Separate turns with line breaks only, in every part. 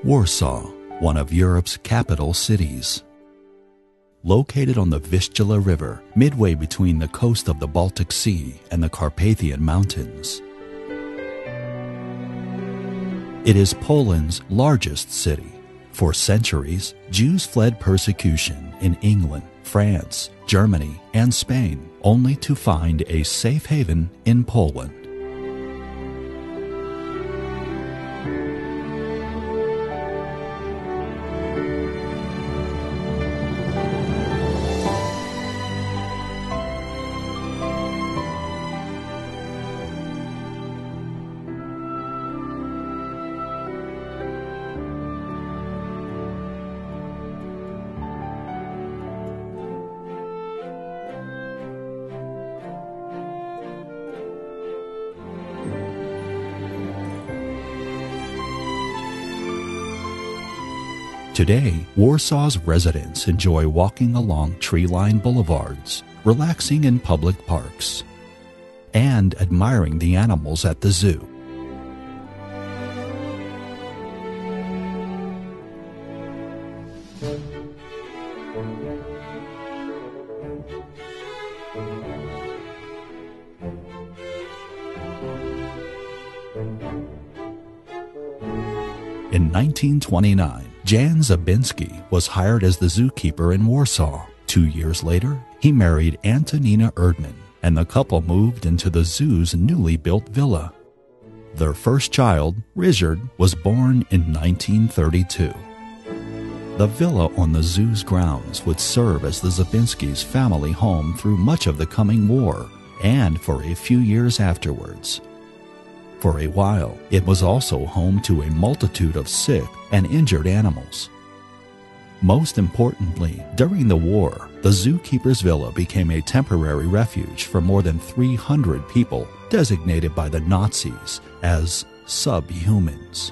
Warsaw, one of Europe's capital cities. Located on the Vistula River, midway between the coast of the Baltic Sea and the Carpathian Mountains. It is Poland's largest city. For centuries, Jews fled persecution in England, France, Germany, and Spain, only to find a safe haven in Poland. Today, Warsaw's residents enjoy walking along tree-lined boulevards, relaxing in public parks, and admiring the animals at the zoo. In 1929, Jan Zabinski was hired as the zookeeper in Warsaw. 2 years later, he married Antonina Erdman, and the couple moved into the zoo's newly built villa. Their first child, Richard, was born in 1932. The villa on the zoo's grounds would serve as the Zabinskis' family home through much of the coming war and for a few years afterwards. For a while, it was also home to a multitude of sick and injured animals. Most importantly, during the war, the zookeeper's villa became a temporary refuge for more than 300 people designated by the Nazis as subhumans.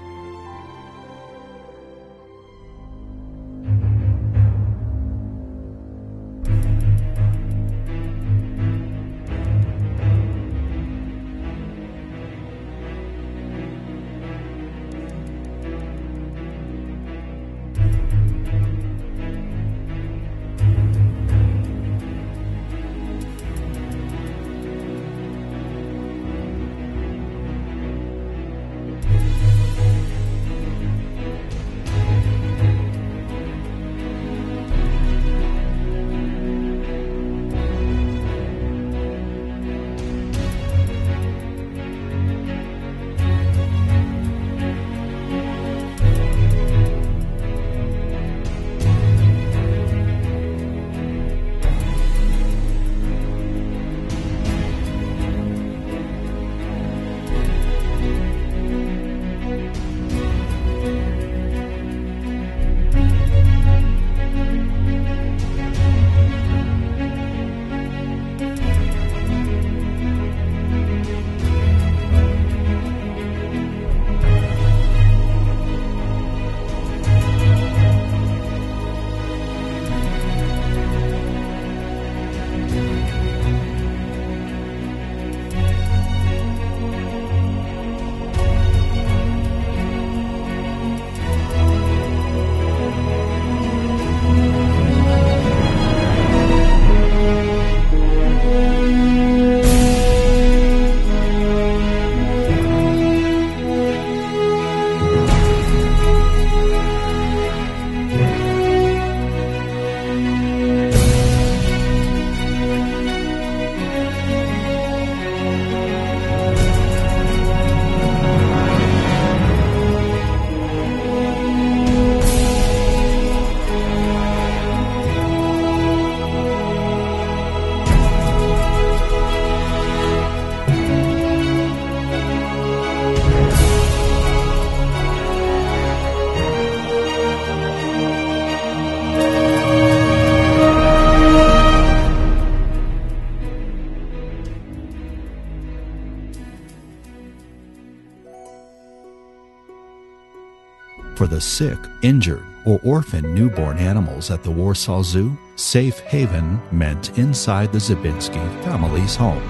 For the sick, injured, or orphaned newborn animals at the Warsaw Zoo, safe haven meant inside the Zabinski family's home.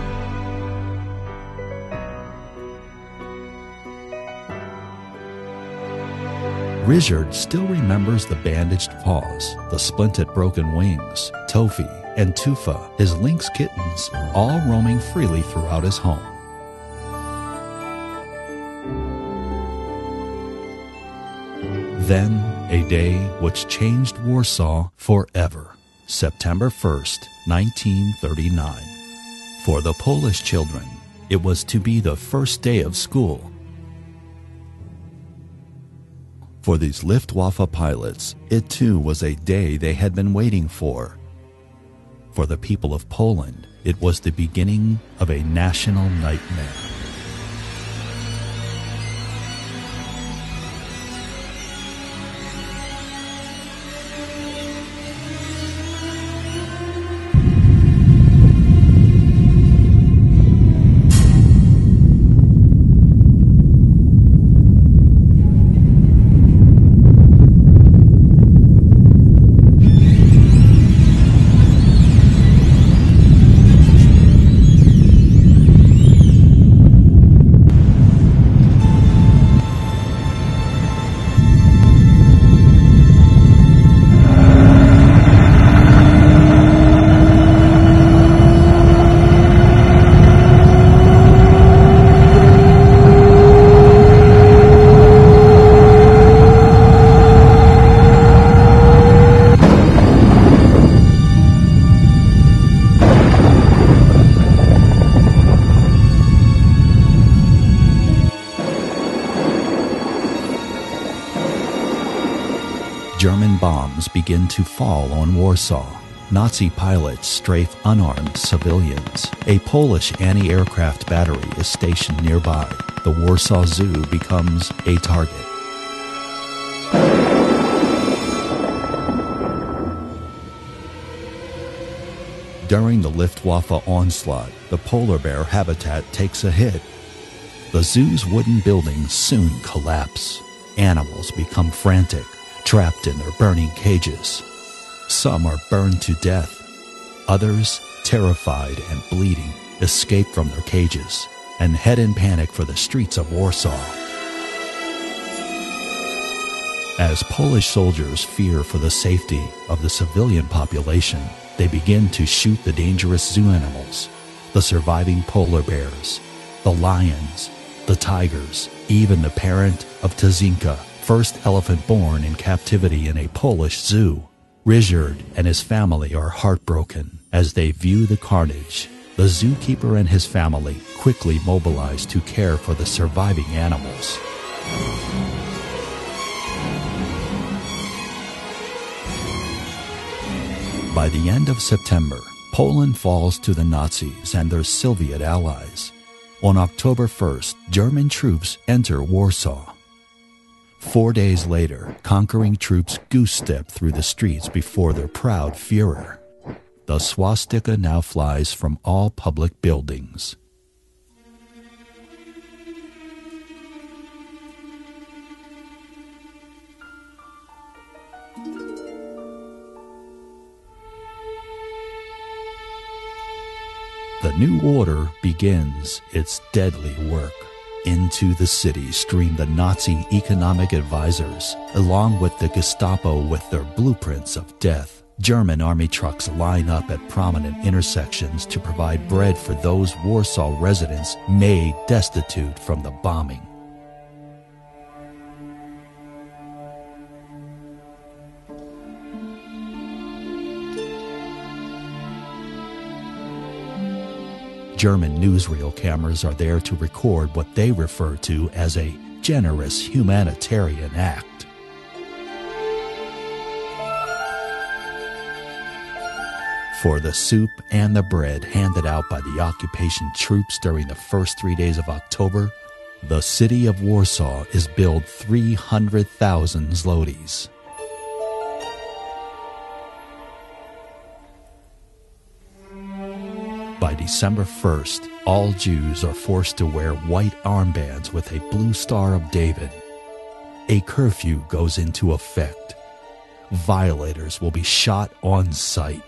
Richard still remembers the bandaged paws, the splinted broken wings, Tofi and Tufa, his lynx kittens, all roaming freely throughout his home. Then, a day which changed Warsaw forever. September 1st, 1939. For the Polish children, it was to be the first day of school. For these Luftwaffe pilots, it too was a day they had been waiting for. For the people of Poland, it was the beginning of a national nightmare. German bombs begin to fall on Warsaw. Nazi pilots strafe unarmed civilians. A Polish anti-aircraft battery is stationed nearby. The Warsaw Zoo becomes a target. During the Luftwaffe onslaught, the polar bear habitat takes a hit. The zoo's wooden buildings soon collapse. Animals become frantic, trapped in their burning cages. Some are burned to death. Others, terrified and bleeding, escape from their cages and head in panic for the streets of Warsaw. As Polish soldiers fear for the safety of the civilian population, they begin to shoot the dangerous zoo animals, the surviving polar bears, the lions, the tigers, even the parent of Tazinka, first elephant born in captivity in a Polish zoo. Richard and his family are heartbroken as they view the carnage. The zookeeper and his family quickly mobilize to care for the surviving animals. By the end of September, Poland falls to the Nazis and their Soviet allies. On October 1st, German troops enter Warsaw. 4 days later, conquering troops goose-step through the streets before their proud Führer. The swastika now flies from all public buildings. The new order begins its deadly work. Into the city stream the Nazi economic advisors, along with the Gestapo with their blueprints of death. German army trucks line up at prominent intersections to provide bread for those Warsaw residents made destitute from the bombing. German newsreel cameras are there to record what they refer to as a generous humanitarian act. For the soup and the bread handed out by the occupation troops during the first 3 days of October, the city of Warsaw is billed 300,000 zlotys. By December 1st, all Jews are forced to wear white armbands with a blue Star of David. A curfew goes into effect. Violators will be shot on sight.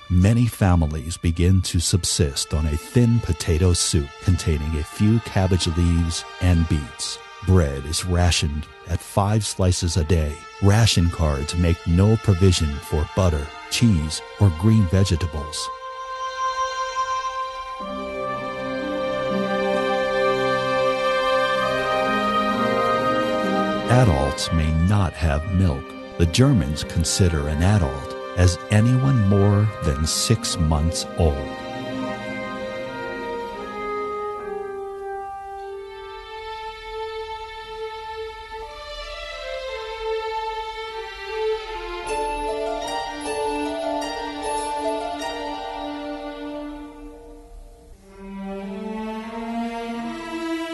Many families begin to subsist on a thin potato soup containing a few cabbage leaves and beets. Bread is rationed at 5 slices a day. Ration cards make no provision for butter, cheese, or green vegetables. Adults may not have milk. The Germans consider an adult as anyone more than 6 months old.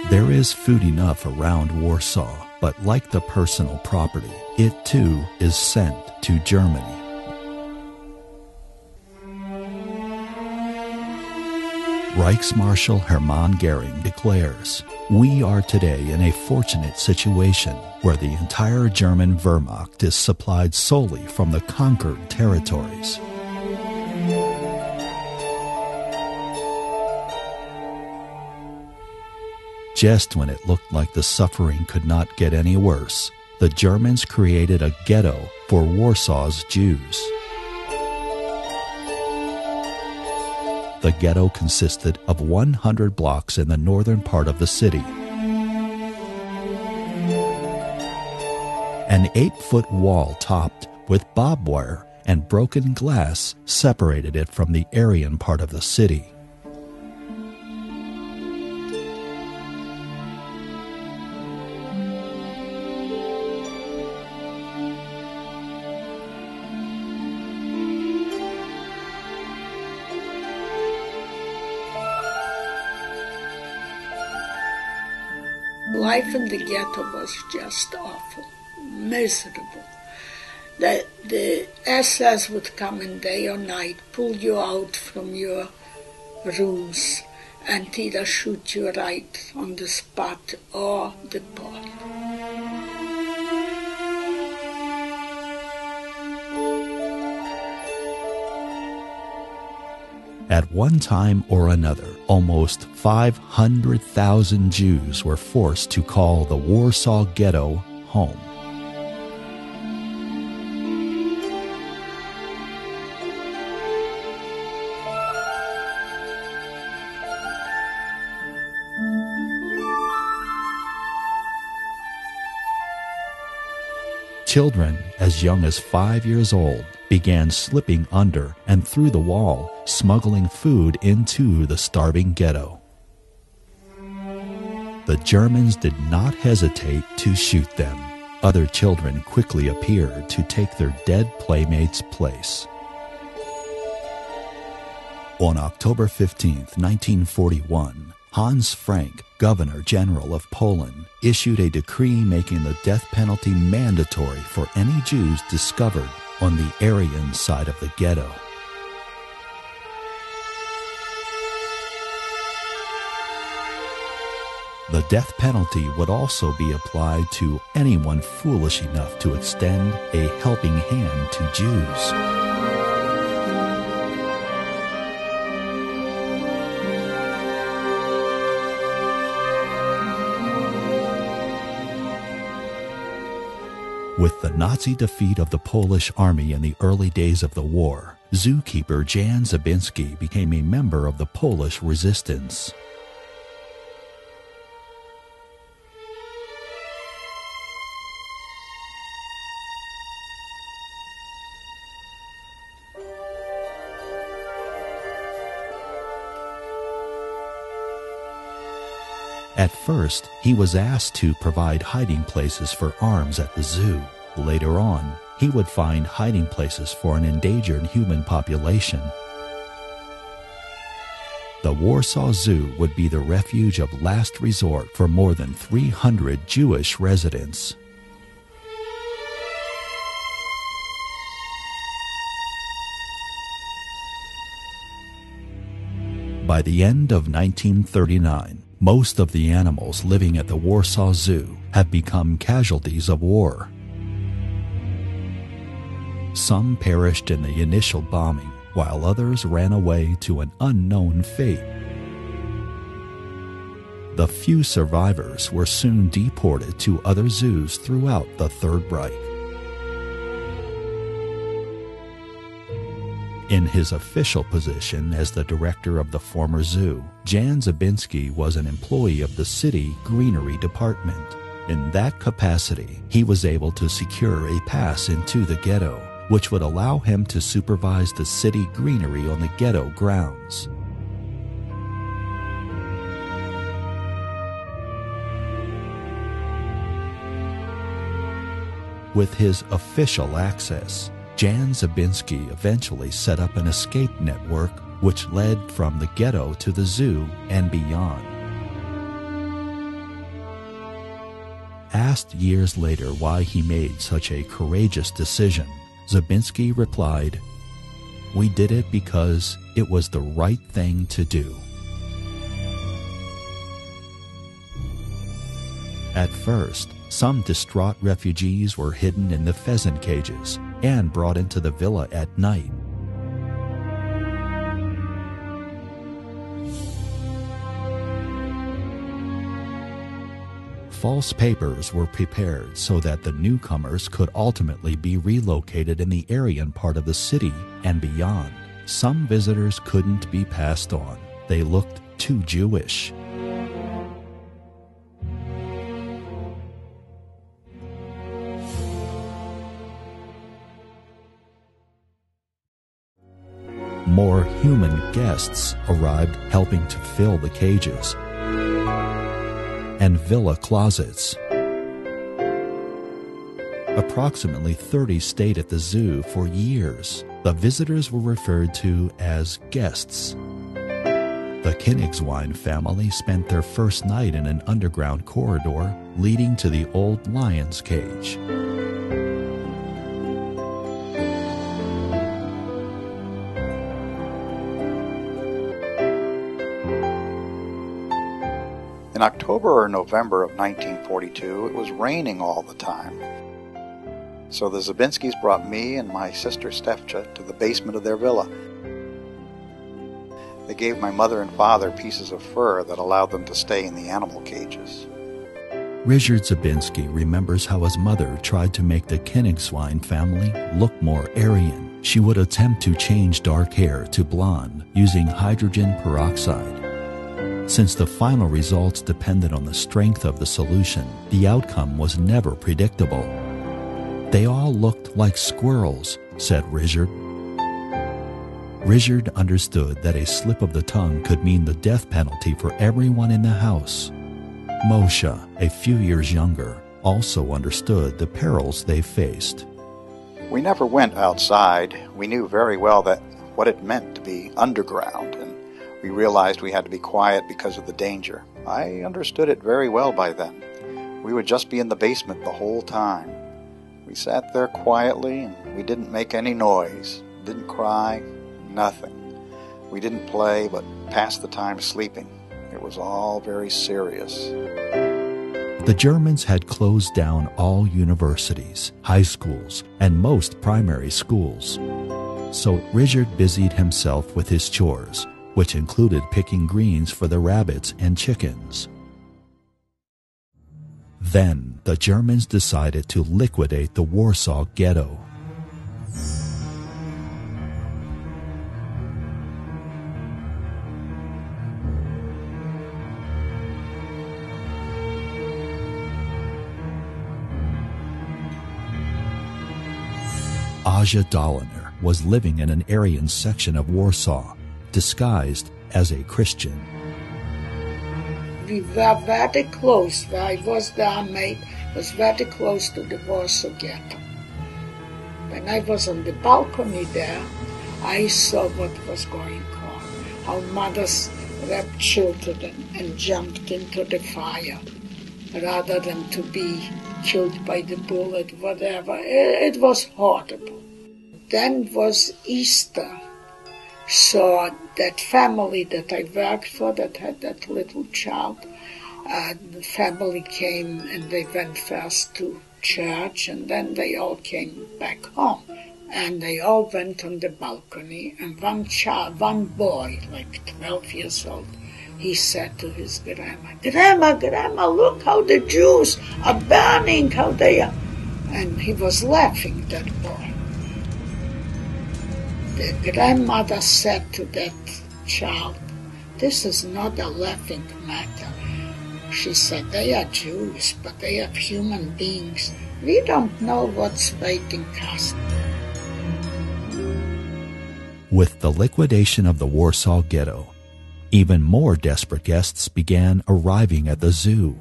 There is food enough around Warsaw, but like the personal property, it too is sent to Germany. Reichsmarshal Hermann Goering declares, "We are today in a fortunate situation where the entire German Wehrmacht is supplied solely from the conquered territories." Just when it looked like the suffering could not get any worse, the Germans created a ghetto for Warsaw's Jews. The ghetto consisted of 100 blocks in the northern part of the city. An 8-foot wall topped with barbed wire and broken glass separated it from the Aryan part of the city.
Life in the ghetto was just awful, miserable. The SS would come in day or night, pull you out from your rooms and either shoot you right on the spot or deport.
At one time or another, almost 500,000 Jews were forced to call the Warsaw Ghetto home. Children as young as 5 years old began slipping under and through the wall, smuggling food into the starving ghetto. The Germans did not hesitate to shoot them. Other children quickly appeared to take their dead playmates' place. On October 15, 1941, Hans Frank, Governor General of Poland, issued a decree making the death penalty mandatory for any Jews discovered on the Aryan side of the ghetto. The death penalty would also be applied to anyone foolish enough to extend a helping hand to Jews. With the Nazi defeat of the Polish army in the early days of the war, zookeeper Jan Zabinski became a member of the Polish resistance. At first, he was asked to provide hiding places for arms at the zoo. Later on, he would find hiding places for an endangered human population. The Warsaw Zoo would be the refuge of last resort for more than 300 Jewish residents. By the end of 1939, most of the animals living at the Warsaw Zoo have become casualties of war. Some perished in the initial bombing, while others ran away to an unknown fate. The few survivors were soon deported to other zoos throughout the Third Reich. In his official position as the director of the former zoo, Jan Zabinski was an employee of the city greenery department. In that capacity, he was able to secure a pass into the ghetto, which would allow him to supervise the city greenery on the ghetto grounds. With his official access, Jan Zabinski eventually set up an escape network which led from the ghetto to the zoo and beyond. Asked years later why he made such a courageous decision, Zabinski replied, "We did it because it was the right thing to do." At first, some distraught refugees were hidden in the pheasant cages and brought into the villa at night. False papers were prepared so that the newcomers could ultimately be relocated in the Aryan part of the city and beyond. Some visitors couldn't be passed on. They looked too Jewish. More human guests arrived, helping to fill the cages and villa closets. Approximately 30 stayed at the zoo for years. The visitors were referred to as guests. The Königswein family spent their first night in an underground corridor leading to the old lion's cage.
In October or November of 1942, it was raining all the time. So the Zabinskis brought me and my sister Stefcha to the basement of their villa. They gave my mother and father pieces of fur that allowed them to stay in the animal cages.
Richard Zabinski remembers how his mother tried to make the Königswein family look more Aryan. She would attempt to change dark hair to blonde using hydrogen peroxide. Since the final results depended on the strength of the solution, the outcome was never predictable. "They all looked like squirrels," said Richard. Richard understood that a slip of the tongue could mean the death penalty for everyone in the house. Moshe, a few years younger, also understood the perils they faced.
We never went outside. We knew very well what it meant to be underground, and we realized we had to be quiet because of the danger. I understood it very well by then. We would just be in the basement the whole time. We sat there quietly, and we didn't make any noise, didn't cry, nothing. We didn't play, but passed the time sleeping. It was all very serious.
The Germans had closed down all universities, high schools, and most primary schools. So Richard busied himself with his chores, which included picking greens for the rabbits and chickens. Then the Germans decided to liquidate the Warsaw Ghetto. Aja Doliner was living in an Aryan section of Warsaw, disguised as a Christian.
We were very close. Where I was there, mate, was very close to the Warsaw Ghetto. When I was on the balcony there, I saw what was going on, how mothers wrapped children and jumped into the fire rather than to be killed by the bullet, whatever. It was horrible. Then was Easter. So that family that I worked for that had that little child, the family came and they went first to church and then they all came back home. And they all went on the balcony and one boy, like 12 years old, he said to his grandma, Grandma, look how the Jews are burning, how they are. And he was laughing, that boy. The grandmother said to that child, this is not a laughing matter. She said, they are Jews, but they are human beings. We don't know what's waiting us.
With the liquidation of the Warsaw Ghetto, even more desperate guests began arriving at the zoo.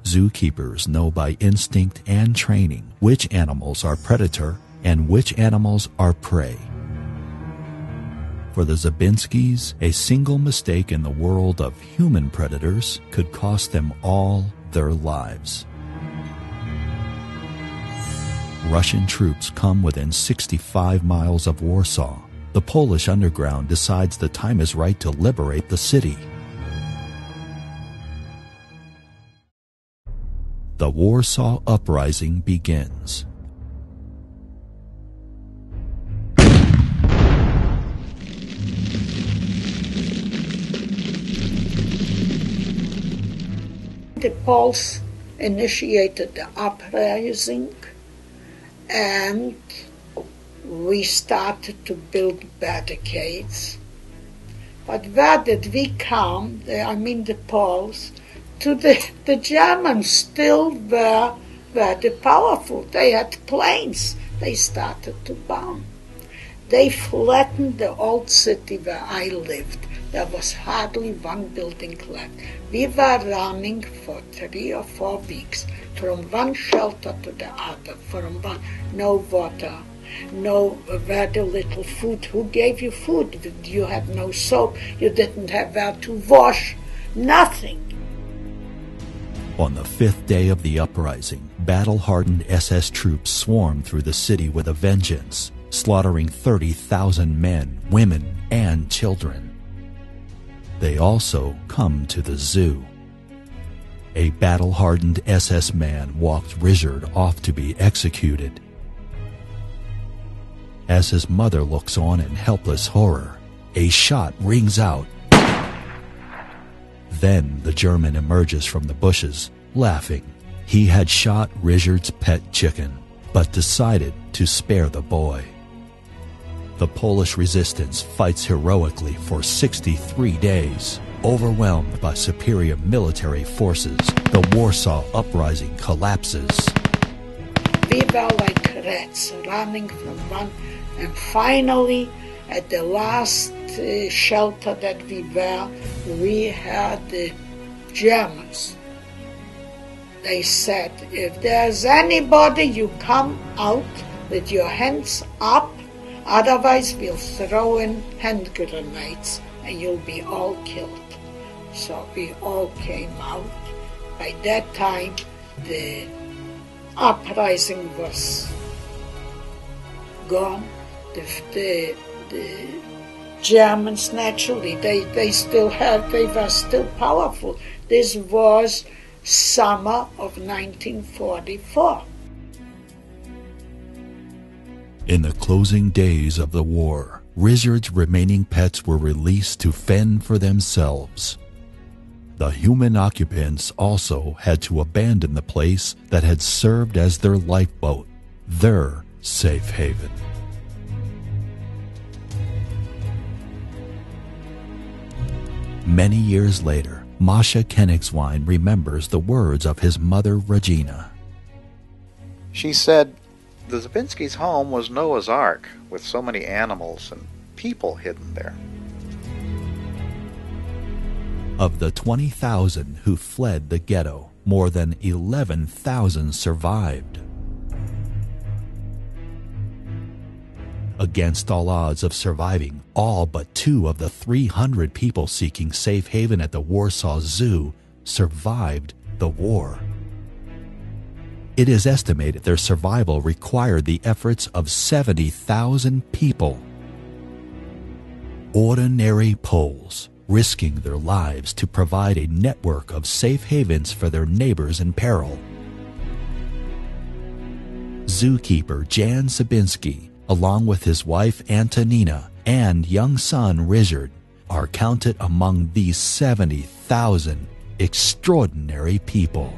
Zookeepers know by instinct and training which animals are predator and which animals are prey. For the Zabinskis, a single mistake in the world of human predators could cost them all their lives. Russian troops come within 65 miles of Warsaw. The Polish underground decides the time is right to liberate the city. The Warsaw Uprising begins.
The Poles initiated the uprising, and we started to build barricades. But where did we come, the Poles, to the Germans still were the powerful. They had planes. They started to bomb. They flattened the old city where I lived. There was hardly one building left. We were running for 3 or 4 weeks from one shelter to the other, no water, no very little food. Who gave you food? You had no soap. You didn't have where to wash. Nothing.
On the 5th day of the uprising, battle-hardened SS troops swarmed through the city with a vengeance, slaughtering 30,000 men, women, and children. They also come to the zoo. A battle-hardened SS man walked Richard off to be executed. As his mother looks on in helpless horror, a shot rings out. Then the German emerges from the bushes, laughing. He had shot Richard's pet chicken, but decided to spare the boy. The Polish resistance fights heroically for 63 days. Overwhelmed by superior military forces, the Warsaw Uprising collapses.
We were like rats running from one, and finally, at the last shelter that we were, we had the Germans. They said, if there's anybody, you come out with your hands up, otherwise we'll throw in hand grenades and you'll be all killed. So we all came out. By that time, the uprising was gone. The Germans, naturally, they were still powerful. This was summer of 1944.
In the closing days of the war, Richard's remaining pets were released to fend for themselves. The human occupants also had to abandon the place that had served as their lifeboat, their safe haven. Many years later, Masha Koenigswein remembers the words of his mother, Regina.
She said, the Zabinskis' home was Noah's Ark, with so many animals and people hidden there.
Of the 20,000 who fled the ghetto, more than 11,000 survived. Against all odds of surviving, all but 2 of the 300 people seeking safe haven at the Warsaw Zoo survived the war. It is estimated their survival required the efforts of 70,000 people. Ordinary Poles, risking their lives to provide a network of safe havens for their neighbors in peril. Zookeeper Jan Zabinski, along with his wife Antonina and young son Richard, are counted among these 70,000 extraordinary people.